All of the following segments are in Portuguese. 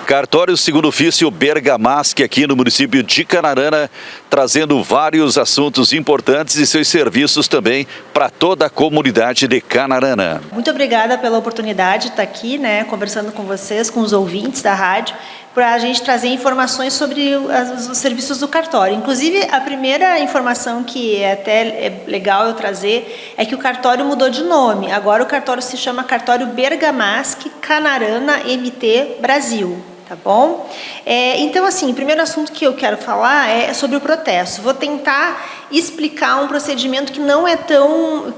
Cartório Segundo Ofício Bergamasque aqui no município de Canarana, trazendo vários assuntos importantes e seus serviços também para toda a comunidade de Canarana. Muito obrigada pela oportunidade de estar aqui, conversando com vocês, com os ouvintes da rádio, para a gente trazer informações sobre os serviços do cartório. Inclusive, a primeira informação que é até legal eu trazer é que o cartório mudou de nome. Agora o cartório se chama Cartório Bergamasque Canarana MT Brasil. Tá bom? Então, assim, o primeiro assunto que eu quero falar é sobre o protesto. Vou tentar explicar um procedimento que não é tão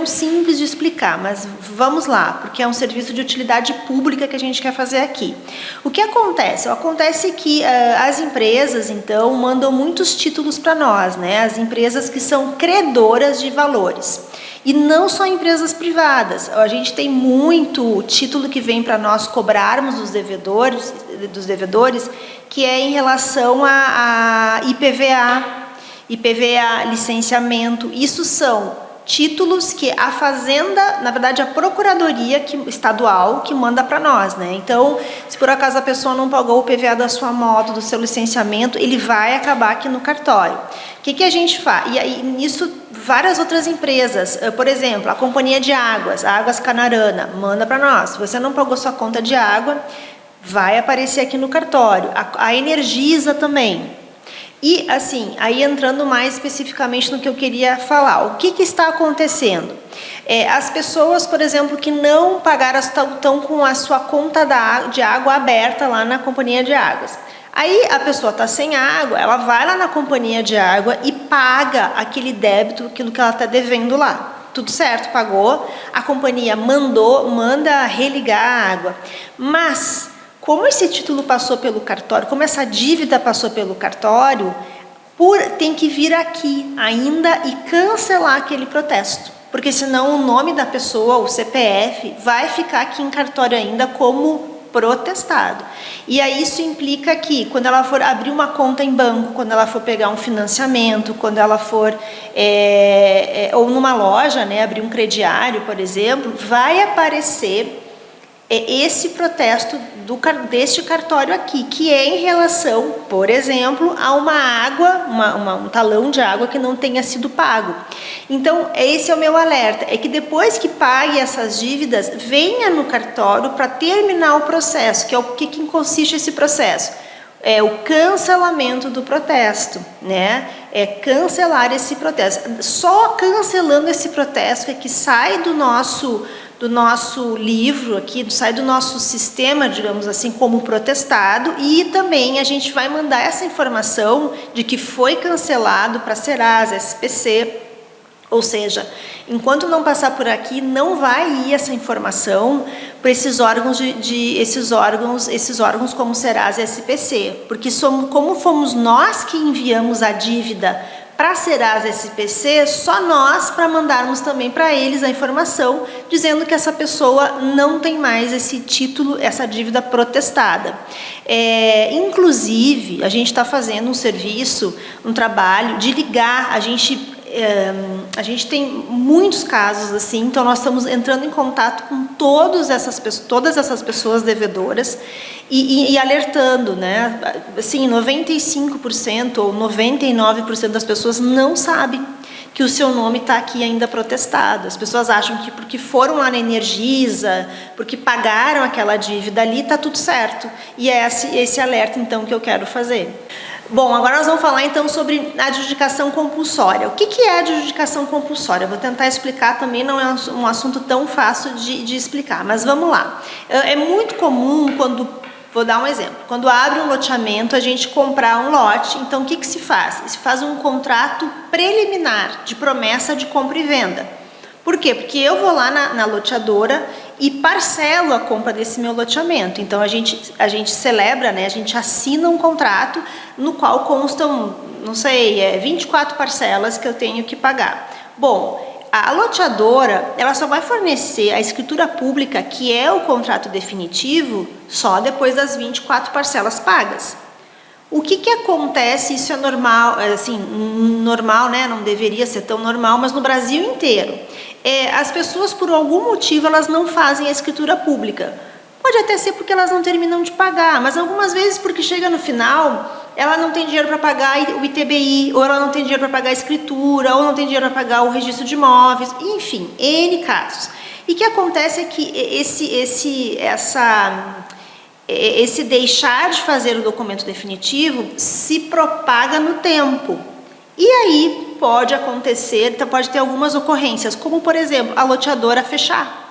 simples de explicar, mas vamos lá, porque é um serviço de utilidade pública que a gente quer fazer aqui. O que acontece? Acontece que as empresas, então, mandam muitos títulos para nós, as empresas que são credoras de valores. E não só empresas privadas, a gente tem muito título que vem para nós cobrarmos dos devedores, que é em relação a IPVA, licenciamento. Isso são títulos que a Fazenda, na verdade a Procuradoria Estadual que manda para nós, Então, se por acaso a pessoa não pagou o PVA da sua moto, do seu licenciamento, ele vai acabar aqui no cartório. O que a gente faz? E aí, nisso, várias outras empresas, por exemplo, a Companhia de Águas, a Águas Canarana, manda para nós. Se você não pagou sua conta de água, vai aparecer aqui no cartório. A Energisa também. E, assim, aí entrando mais especificamente no que eu queria falar, o que está acontecendo? As pessoas, por exemplo, que não pagaram, estão com a sua conta de água aberta lá na Companhia de Águas. Aí a pessoa está sem água, ela vai lá na Companhia de Água e paga aquele débito, aquilo que ela está devendo lá. Tudo certo, pagou, a companhia manda religar a água. Mas, como esse título passou pelo cartório, como essa dívida passou pelo cartório, tem que vir aqui ainda e cancelar aquele protesto. Porque senão o nome da pessoa, o CPF, vai ficar aqui em cartório ainda como protestado. E aí isso implica que quando ela for abrir uma conta em banco, quando ela for pegar um financiamento, quando ela for, ou numa loja, abrir um crediário, por exemplo, vai aparecer esse protesto deste cartório aqui, que é em relação, por exemplo, a uma água, um talão de água que não tenha sido pago. Então, esse é o meu alerta, é que depois que pague essas dívidas, venha no cartório para terminar o processo, que é o que consiste esse processo. É o cancelamento do protesto, É cancelar esse protesto. Só cancelando esse protesto é que sai do nosso livro aqui, sai do nosso sistema, digamos assim, como protestado, e também a gente vai mandar essa informação de que foi cancelado para a Serasa, SPC, ou seja, enquanto não passar por aqui, não vai ir essa informação para esses órgãos esses órgãos como Serasa e SPC, porque como fomos nós que enviamos a dívida para a Serasa SPC, só nós para mandarmos também para eles a informação dizendo que essa pessoa não tem mais esse título, essa dívida protestada. Inclusive, a gente está fazendo um trabalho de ligar, a gente tem muitos casos assim, então nós estamos entrando em contato com todas essas pessoas devedoras e alertando, Assim, 95% ou 99% das pessoas não sabem que o seu nome está aqui ainda protestado. As pessoas acham que porque foram lá na Energisa, porque pagaram aquela dívida ali, está tudo certo. E é esse alerta, então, que eu quero fazer. Bom, agora nós vamos falar então sobre a adjudicação compulsória. O que é a adjudicação compulsória? Eu vou tentar explicar também, não é um assunto tão fácil de explicar, mas vamos lá. É muito comum vou dar um exemplo, quando abre um loteamento, a gente comprar um lote, então o que se faz? Se faz um contrato preliminar de promessa de compra e venda. Por quê? Porque eu vou lá na loteadora e parcelo a compra desse meu loteamento. Então, a gente celebra, a gente assina um contrato no qual constam, 24 parcelas que eu tenho que pagar. Bom, a loteadora, ela só vai fornecer a escritura pública, que é o contrato definitivo, só depois das 24 parcelas pagas. O que acontece, isso é normal, normal, não deveria ser tão normal, mas no Brasil inteiro. As pessoas, por algum motivo, elas não fazem a escritura pública. Pode até ser porque elas não terminam de pagar, mas algumas vezes porque chega no final, ela não tem dinheiro para pagar o ITBI, ou ela não tem dinheiro para pagar a escritura, ou não tem dinheiro para pagar o registro de imóveis, enfim, N casos. E o que acontece é que esse deixar de fazer o documento definitivo se propaga no tempo. E aí pode acontecer, pode ter algumas ocorrências, como por exemplo, a loteadora fechar.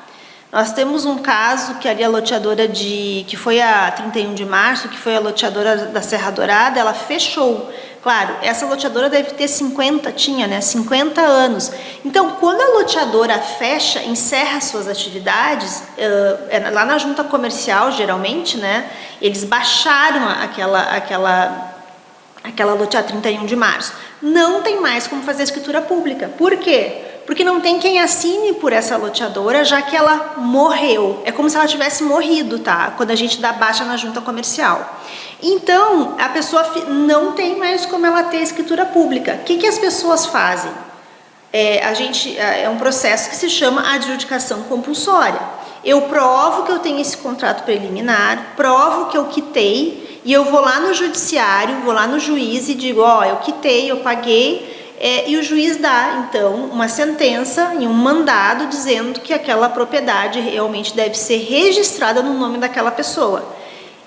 Nós temos um caso que ali a loteadora que foi a 31 de março, que foi a loteadora da Serra Dourada, ela fechou. Claro, essa loteadora deve ter 50 anos. Então, quando a loteadora fecha, encerra suas atividades, lá na junta comercial, geralmente, né, eles baixaram aquela loteadora 31 de março. Não tem mais como fazer a escritura pública. Por quê? Porque não tem quem assine por essa loteadora, já que ela morreu. É como se ela tivesse morrido, tá? Quando a gente dá baixa na junta comercial. Então, a pessoa não tem mais como ela ter escritura pública. O que as pessoas fazem? É um processo que se chama adjudicação compulsória. Eu provo que eu tenho esse contrato preliminar, provo que eu quitei, e eu vou lá no judiciário, vou lá no juiz e digo, eu quitei, eu paguei, e o juiz dá, então, uma sentença e um mandado dizendo que aquela propriedade realmente deve ser registrada no nome daquela pessoa.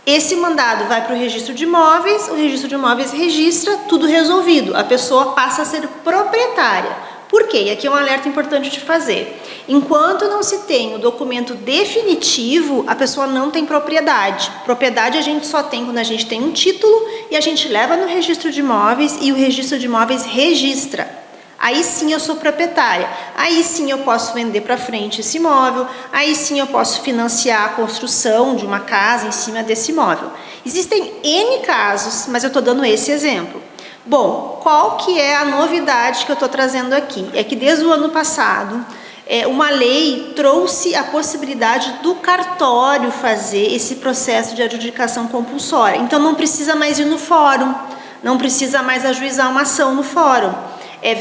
Esse mandado vai para o registro de imóveis, o registro de imóveis registra, tudo resolvido, a pessoa passa a ser proprietária. Por quê? E aqui é um alerta importante de fazer. Enquanto não se tem o documento definitivo, a pessoa não tem propriedade. Propriedade a gente só tem quando a gente tem um título e a gente leva no registro de imóveis e o registro de imóveis registra. Aí sim eu sou proprietária. Aí sim eu posso vender para frente esse imóvel. Aí sim eu posso financiar a construção de uma casa em cima desse imóvel. Existem N casos, mas eu estou dando esse exemplo. Bom, qual que é a novidade que eu estou trazendo aqui? É que desde o ano passado, uma lei trouxe a possibilidade do cartório fazer esse processo de adjudicação compulsória. Então não precisa mais ir no fórum, não precisa mais ajuizar uma ação no fórum.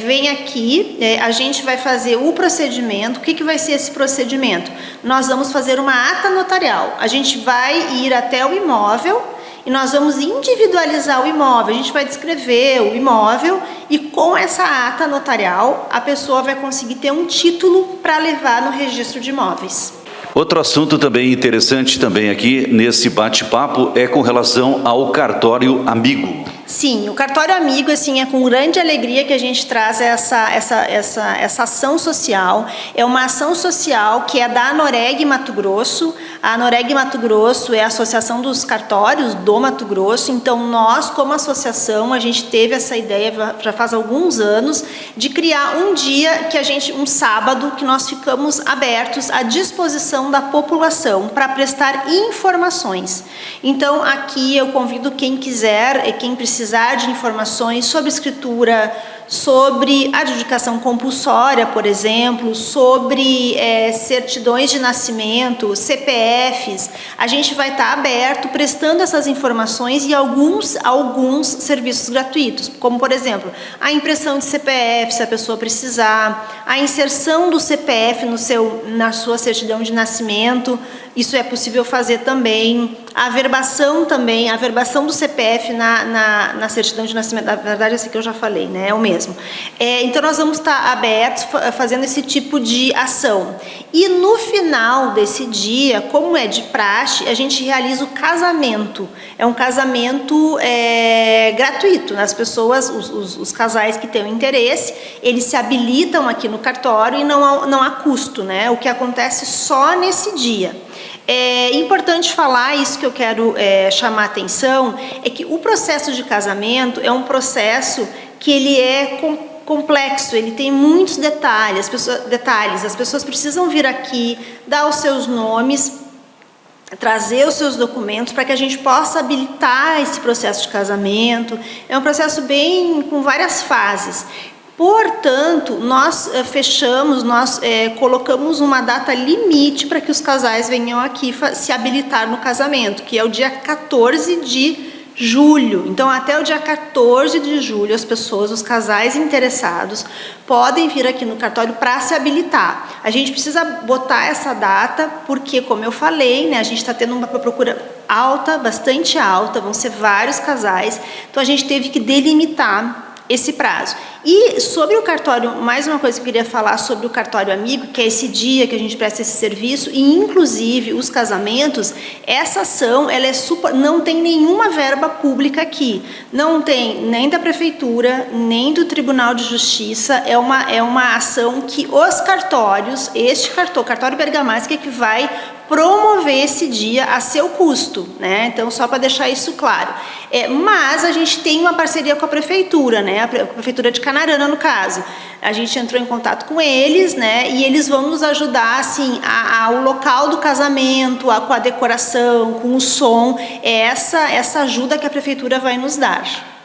Vem aqui, a gente vai fazer o procedimento. O que vai ser esse procedimento? Nós vamos fazer uma ata notarial. A gente vai ir até o imóvel e nós vamos individualizar o imóvel, a gente vai descrever o imóvel e com essa ata notarial a pessoa vai conseguir ter um título para levar no registro de imóveis. Outro assunto também interessante também aqui nesse bate-papo é com relação ao cartório amigo. Sim, o cartório amigo, assim, é com grande alegria que a gente traz essa ação social. É uma ação social que é da Anoreg Mato Grosso. A Anoreg Mato Grosso é a Associação dos Cartórios do Mato Grosso. Então, nós, como associação, a gente teve essa ideia já faz alguns anos de criar um dia um sábado, que nós ficamos abertos à disposição da população para prestar informações. Então, aqui eu convido quem quiser, quem precisar de informações sobre escritura, sobre adjudicação compulsória, por exemplo, sobre certidões de nascimento, CPFs, a gente vai estar aberto prestando essas informações e alguns serviços gratuitos, como por exemplo, a impressão de CPF, se a pessoa precisar, a inserção do CPF na sua certidão de nascimento, isso é possível fazer também, a averbação também, a averbação do CPF na certidão de nascimento, na verdade esse aqui eu já falei, né, é o mesmo. Então nós vamos estar abertos fazendo esse tipo de ação. E no final desse dia, como é de praxe, a gente realiza o casamento. É um casamento gratuito, né? As pessoas, os casais que têm interesse, eles se habilitam aqui no cartório e não há custo, né? O que acontece só nesse dia. É importante falar, isso que eu quero chamar a atenção, é que o processo de casamento é um processo que ele é complexo, ele tem muitos detalhes, as pessoas precisam vir aqui, dar os seus nomes, trazer os seus documentos para que a gente possa habilitar esse processo de casamento. É um processo com várias fases. Portanto, nós colocamos uma data limite para que os casais venham aqui se habilitar no casamento, que é o dia 14 de julho. Então, até o dia 14 de julho, as pessoas, os casais interessados, podem vir aqui no cartório para se habilitar. A gente precisa botar essa data, porque, como eu falei, né, a gente está tendo uma procura alta, bastante alta, vão ser vários casais, então a gente teve que delimitar esse prazo. E sobre o cartório, mais uma coisa que eu queria falar sobre o cartório amigo, que é esse dia que a gente presta esse serviço, e inclusive os casamentos, essa ação, ela é não tem nenhuma verba pública aqui, não tem nem da prefeitura, nem do Tribunal de Justiça, é uma ação que os cartórios, cartório Bergamasque é que vai promover esse dia a seu custo, né? Então, só para deixar isso claro. Mas a gente tem uma parceria com a prefeitura, né? A prefeitura de Canarana, no caso. A gente entrou em contato com eles, né? E eles vão nos ajudar, assim, ao local do casamento, com a decoração, com o som. É essa ajuda que a prefeitura vai nos dar.